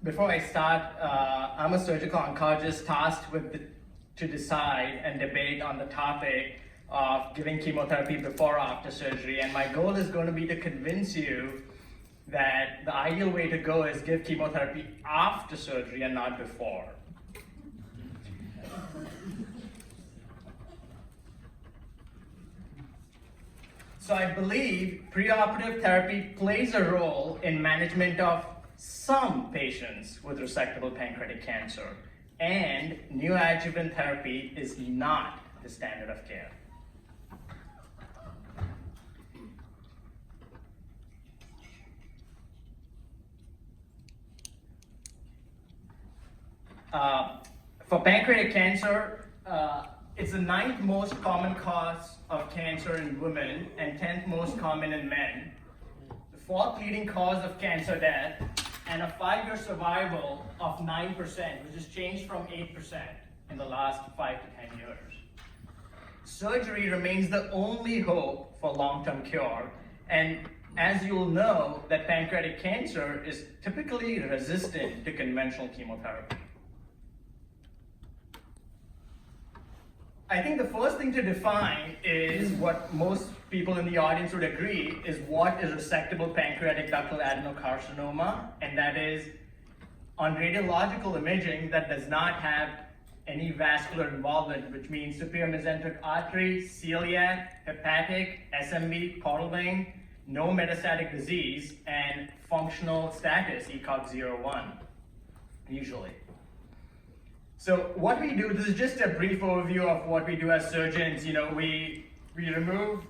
Before I start, I'm a surgical oncologist tasked to decide and debate on the topic of giving chemotherapy before or after surgery. And my goal is going to be to convince you that the ideal way to go is give chemotherapy after surgery and not before. So I believe preoperative therapy plays a role in management of some patients with resectable pancreatic cancer, and neoadjuvant therapy is not the standard of care. For pancreatic cancer, it's the 9th most common cause of cancer in women and 10th most common in men. The 4th leading cause of cancer death, and a 5-year survival of 9%, which has changed from 8% in the last 5 to 10 years. Surgery remains the only hope for long-term cure, and as you'll know, that pancreatic cancer is typically resistant to conventional chemotherapy. I think the first thing to define is what most people in the audience would agree is what is resectable pancreatic ductal adenocarcinoma, and that is on radiological imaging that does not have any vascular involvement, which means superior mesenteric artery, celiac, hepatic, SMB, portal vein, no metastatic disease, and functional status ECOG 0-1, usually. So what we do, this is just a brief overview of what we do as surgeons. You know, we remove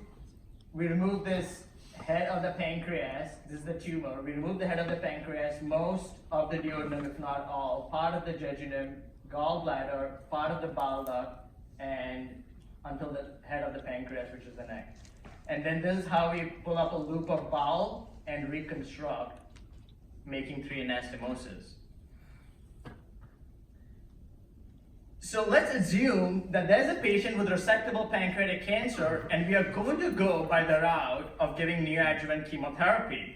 this head of the pancreas. This is the tumor. We remove the head of the pancreas, most of the duodenum, if not all, part of the jejunum, gallbladder, part of the bile duct, and until the head of the pancreas, which is the neck. And then this is how we pull up a loop of bowel and reconstruct, making 3 anastomosis. So let's assume that there's a patient with resectable pancreatic cancer, and we are going to go by the route of giving neoadjuvant chemotherapy.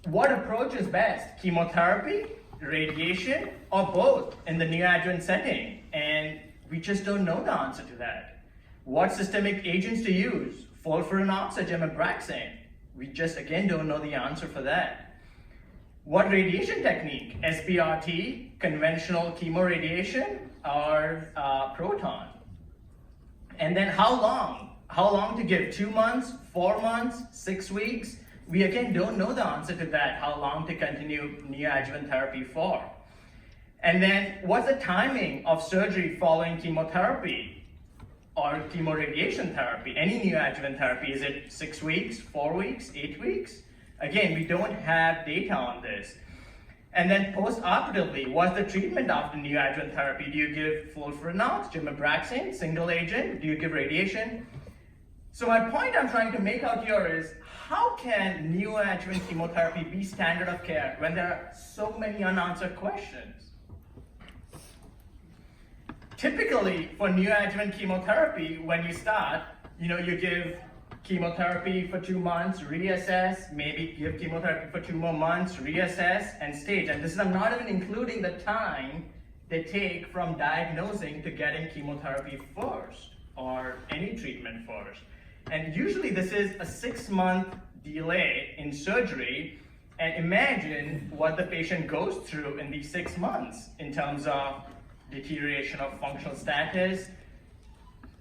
What approach is best? Chemotherapy, radiation, or both in the neoadjuvant setting? And we just don't know the answer to that. What systemic agents to use? Fulvestrant, Abraxane. We just, again, don't know the answer for that. What radiation technique? SBRT, conventional chemoradiation, or proton? And then how long? How long to give? 2 months, 4 months, 6 weeks? We again don't know the answer to that, how long to continue neoadjuvant therapy for. And then what's the timing of surgery following chemotherapy or chemoradiation therapy? Any neoadjuvant therapy, is it 6 weeks, 4 weeks, 8 weeks? Again, we don't have data on this. And then post-operatively, what's the treatment after neoadjuvant therapy? Do you give fulvestrant, Abraxane, single agent? Do you give radiation? So my point I'm trying to make out here is, how can neoadjuvant chemotherapy be standard of care when there are so many unanswered questions? Typically, for neoadjuvant chemotherapy, when you start, you give chemotherapy for 2 months, reassess, maybe give chemotherapy for 2 more months, reassess, and stage. And this is, I'm not even including the time they take from diagnosing to getting chemotherapy first, or any treatment first. And usually this is a 6-month delay in surgery, and imagine what the patient goes through in these 6 months in terms of deterioration of functional status,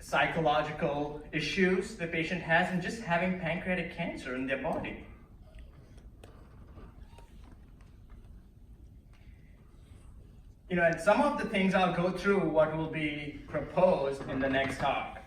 psychological issues the patient has, and just having pancreatic cancer in their body. And some of the things I'll go through what will be proposed in the next talk.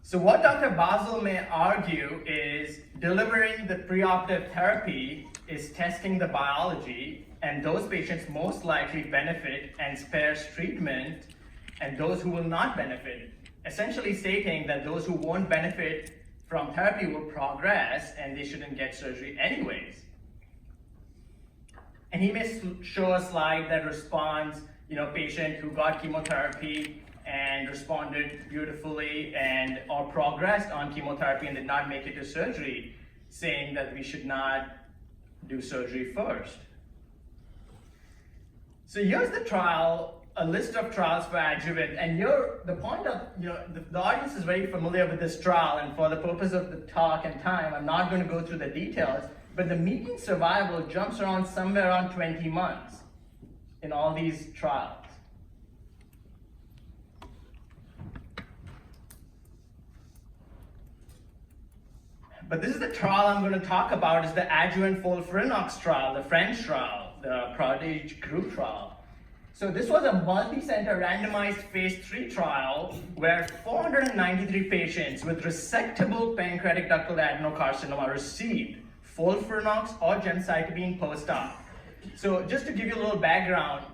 So what Dr. Basel may argue is delivering the preoperative therapy is testing the biology, and those patients most likely benefit and spares treatment, and those who will not benefit, essentially stating that those who won't benefit from therapy will progress and they shouldn't get surgery anyways. And he may show a slide that responds, patient who got chemotherapy and responded beautifully and or progressed on chemotherapy and did not make it to surgery, saying that we should not do surgery first. So here's the trial, a list of trials for adjuvant, and the point of, the audience is very familiar with this trial, and for the purpose of the talk and time, I'm not going to go through the details, but the median survival jumps around somewhere around 20 months in all these trials. But this is the trial I'm going to talk about, is the Adjuvant FOLFIRINOX trial, the French trial, the Prodigy group trial. So this was a multi-center randomized phase 3 trial where 493 patients with resectable pancreatic ductal adenocarcinoma received FOLFIRINOX or gemcitabine post-op. So just to give you a little background,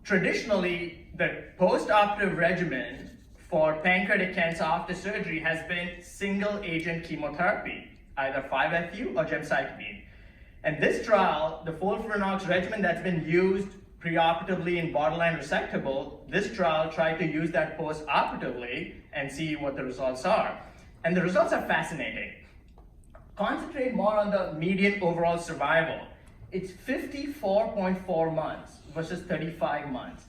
traditionally the post-operative regimen for pancreatic cancer after surgery has been single-agent chemotherapy, either 5-FU or gemcitabine. And this trial, the FOLFIRINOX regimen that's been used preoperatively in borderline resectable, this trial tried to use that post-operatively and see what the results are. And the results are fascinating. Concentrate more on the median overall survival. It's 54.4 months versus 35 months.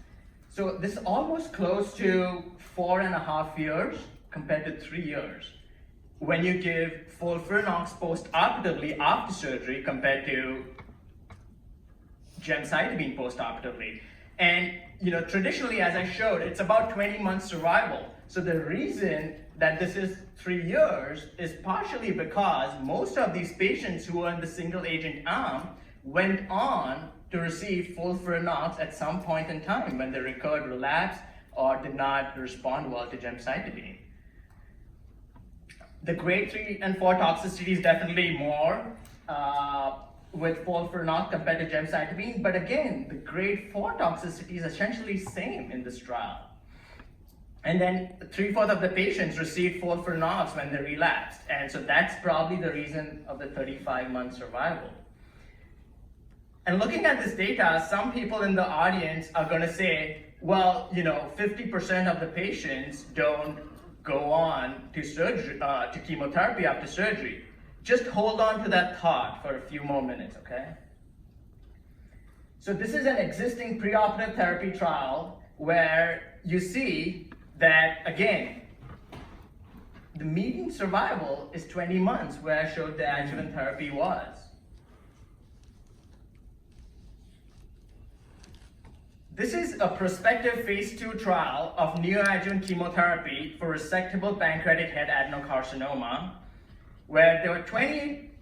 So this is almost close to 4.5 years compared to 3 years when you give FOLFIRINOX post-operatively after surgery compared to gemcitabine post-operatively. And traditionally, as I showed, it's about 20 months survival. So the reason that this is 3 years is partially because most of these patients who are in the single agent arm went on to receive FOLFIRINOX at some point in time when they recurred relapse or did not respond well to gemcitabine. The grade 3 and 4 toxicity is definitely more with FOLFIRINOX compared to gemcitabine, but again, the grade 4 toxicity is essentially same in this trial. And then 3/4 of the patients received FOLFIRINOX when they relapsed, and so that's probably the reason of the 35-month survival. And looking at this data, some people in the audience are going to say, well, 50% of the patients don't go on to surgery, to chemotherapy after surgery. Just hold on to that thought for a few more minutes, okay? So this is an existing preoperative therapy trial where you see that, again, the median survival is 20 months, where I showed the adjuvant therapy was. This is a prospective phase 2 trial of neoadjuvant chemotherapy for resectable pancreatic head adenocarcinoma, where there were 28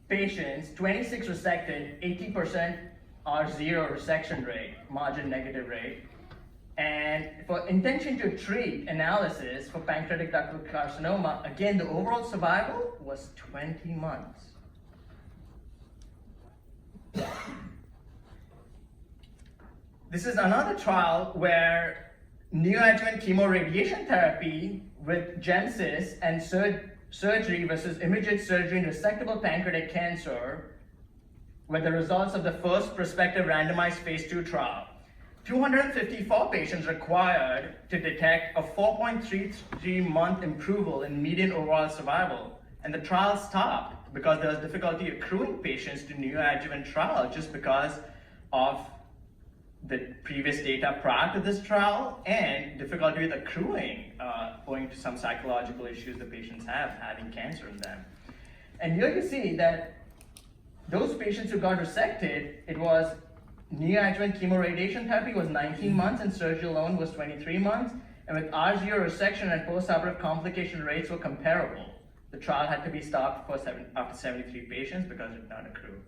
patients, 26 resected, 80% R0 resection rate, margin negative rate. And for intention to treat analysis for pancreatic ductal carcinoma, again, the overall survival was 20 months. This is another trial where neoadjuvant chemoradiation therapy with GemCis and surgery versus immediate surgery in resectable pancreatic cancer were the results of the first prospective randomized phase 2 trial. 254 patients required to detect a 4.33 month improvement in median overall survival, and the trial stopped because there was difficulty accruing patients to neoadjuvant trial just because of the previous data prior to this trial and difficulty with accruing owing to some psychological issues the patients have having cancer in them. And here you see that those patients who got resected, it was neoadjuvant chemoradiation therapy was 19 months and surgery alone was 23 months, and with R0 resection and postoperative complication rates were comparable. The trial had to be stopped after 73 patients because it did not accrue.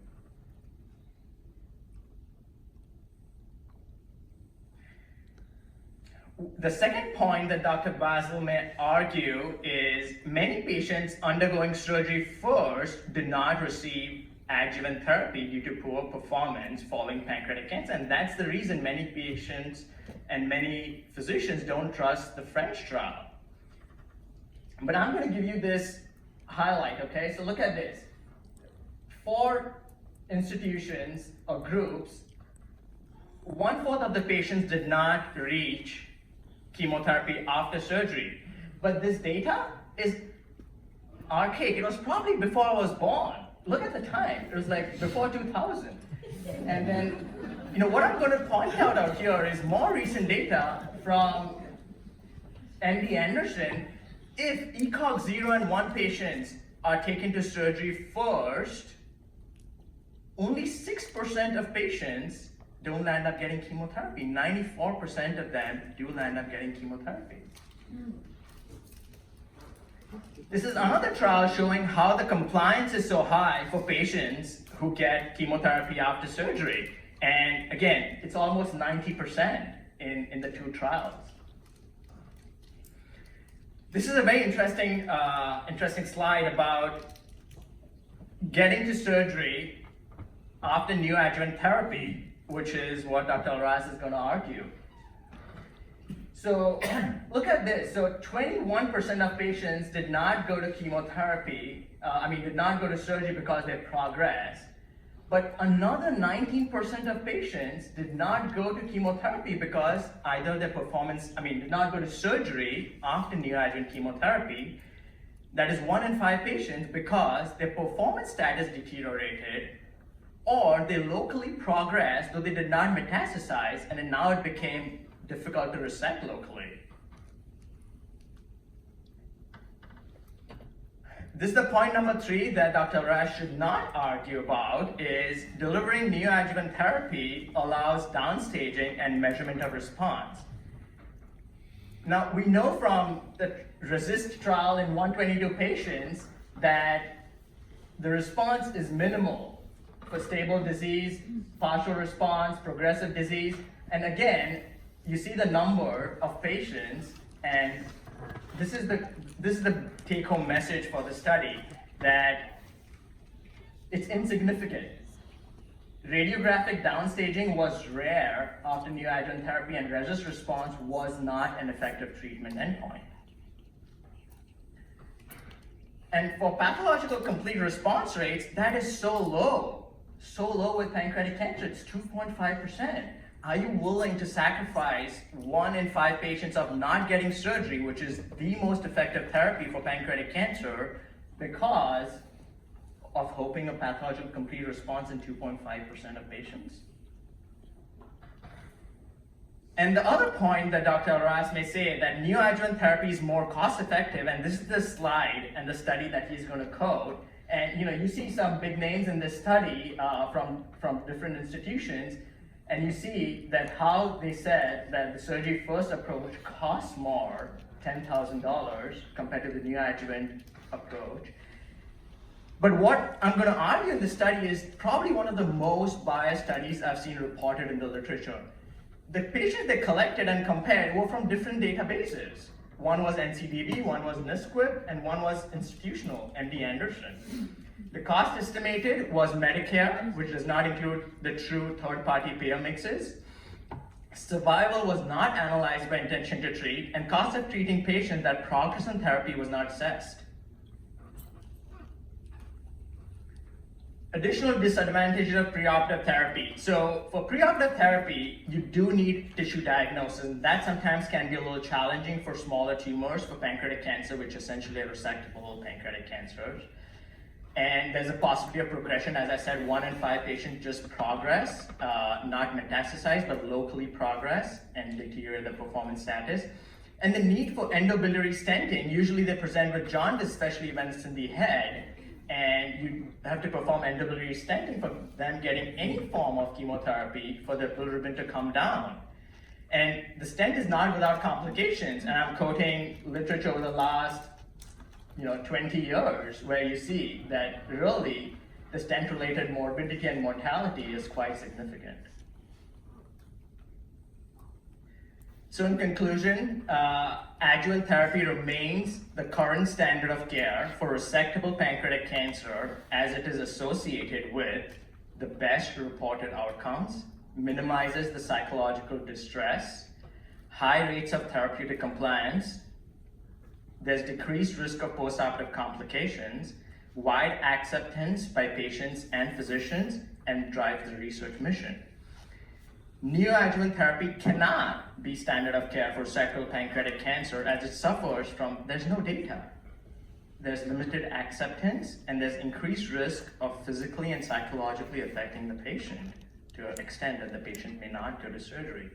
The second point that Dr. Basil may argue is many patients undergoing surgery first did not receive adjuvant therapy due to poor performance following pancreatic cancer, and that's the reason many patients and many physicians don't trust the French trial. But I'm going to give you this highlight, okay? So look at this. 4 institutions or groups, 1/4 of the patients did not reach chemotherapy after surgery. But this data is archaic. It was probably before I was born. Look at the time. It was like before 2000. And then, what I'm going to point out here is more recent data from MD Anderson. If ECOG 0 and 1 patients are taken to surgery first, only 6% of patients don't end up getting chemotherapy. 94% of them do end up getting chemotherapy. This is another trial showing how the compliance is so high for patients who get chemotherapy after surgery. And again, it's almost 90% in the two trials. This is a very interesting slide about getting to surgery after neoadjuvant therapy, which is what Dr. Alras is going to argue. So look at this. So 21% of patients did not go to chemotherapy, did not go to surgery because they progressed. But another 19% of patients did not go to chemotherapy because either their did not go to surgery after neoadjuvant chemotherapy. That is 1 in 5 patients because their performance status deteriorated, or they locally progressed, though they did not metastasize, and then now it became difficult to resect locally. This is the point number 3 that Dr. Alras should not argue about, is delivering neoadjuvant therapy allows downstaging and measurement of response. Now, we know from the RESIST trial in 122 patients that the response is minimal for stable disease, partial response, progressive disease, and again, you see the number of patients, and this is the take-home message for the study, that it's insignificant. Radiographic downstaging was rare after neoadjuvant therapy, and RESIST response was not an effective treatment endpoint. And for pathological complete response rates, that is so low with pancreatic cancer. It's 2.5%. Are you willing to sacrifice 1 in 5 patients of not getting surgery, which is the most effective therapy for pancreatic cancer, because of hoping a pathological complete response in 2.5% of patients? And the other point that Dr. Alras may say, that neoadjuvant therapy is more cost effective, and this is the slide and the study that he's going to quote. And you see some big names in this study from different institutions, and you see that how they said that the surgery first approach costs more, $10,000, compared to the neoadjuvant approach. But what I'm going to argue in this study is probably one of the most biased studies I've seen reported in the literature. The patients they collected and compared were from different databases. One was NCDB, one was NSQIP, and one was institutional, MD Anderson. The cost estimated was Medicare, which does not include the true third-party payer mixes. Survival was not analyzed by intention to treat, and cost of treating patients that progress on therapy was not assessed. Additional disadvantages of preoperative therapy. So for preoperative therapy, you do need tissue diagnosis, and that sometimes can be a little challenging for smaller tumors for pancreatic cancer, which essentially are resectable pancreatic cancers. And there's a possibility of progression. As I said, 1 in 5 patients just progress, not metastasize, but locally progress and deteriorate the performance status. And the need for endobiliary stenting, usually they present with jaundice, especially when it's in the head, and you have to perform endobiliary stenting for them getting any form of chemotherapy for their bilirubin to come down. And the stent is not without complications, and I'm quoting literature over the last 20 years, where you see that really the stent-related morbidity and mortality is quite significant. So in conclusion, adjuvant therapy remains the current standard of care for resectable pancreatic cancer, as it is associated with the best reported outcomes, minimizes the psychological distress, high rates of therapeutic compliance, there's decreased risk of postoperative complications, wide acceptance by patients and physicians, and drives the research mission. Neoadjuvant therapy cannot be standard of care for resectable pancreatic cancer as it suffers from, there's no data. There's limited acceptance and there's increased risk of physically and psychologically affecting the patient to an extent that the patient may not go to surgery.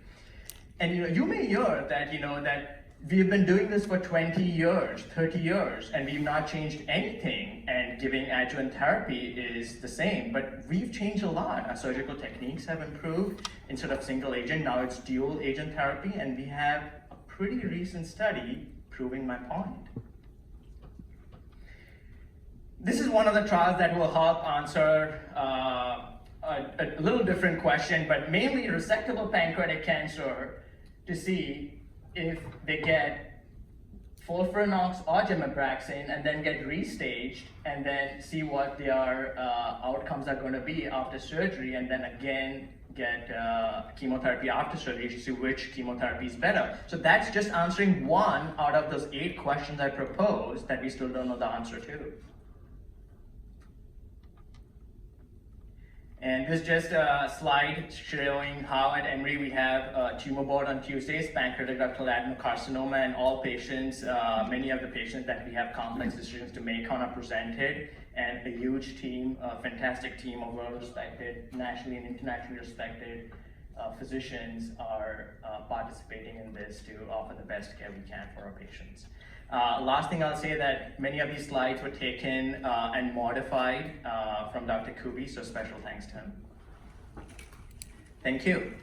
And you may hear that, that we've been doing this for 20 years, 30 years, and we've not changed anything, and giving adjuvant therapy is the same, but we've changed a lot. Our surgical techniques have improved. Instead of single agent, now it's dual agent therapy, and we have a pretty recent study proving my point. This is one of the trials that will help answer a little different question, but mainly resectable pancreatic cancer, to see if they get FOLFIRINOX or gemabraxine and then get restaged and then see what their outcomes are going to be after surgery, and then again get chemotherapy after surgery to see which chemotherapy is better. So that's just answering one out of those 8 questions I proposed that we still don't know the answer to. And this is just a slide showing how at Emory we have a tumor board on Tuesdays, pancreatic ductal adenocarcinoma, and all patients, many of the patients that we have complex decisions to make on are presented, and a huge team, a fantastic team of well-respected, nationally and internationally respected physicians are participating in this to offer the best care we can for our patients. Last thing I'll say that many of these slides were taken and modified from Dr. Kubi, so special thanks to him. Thank you.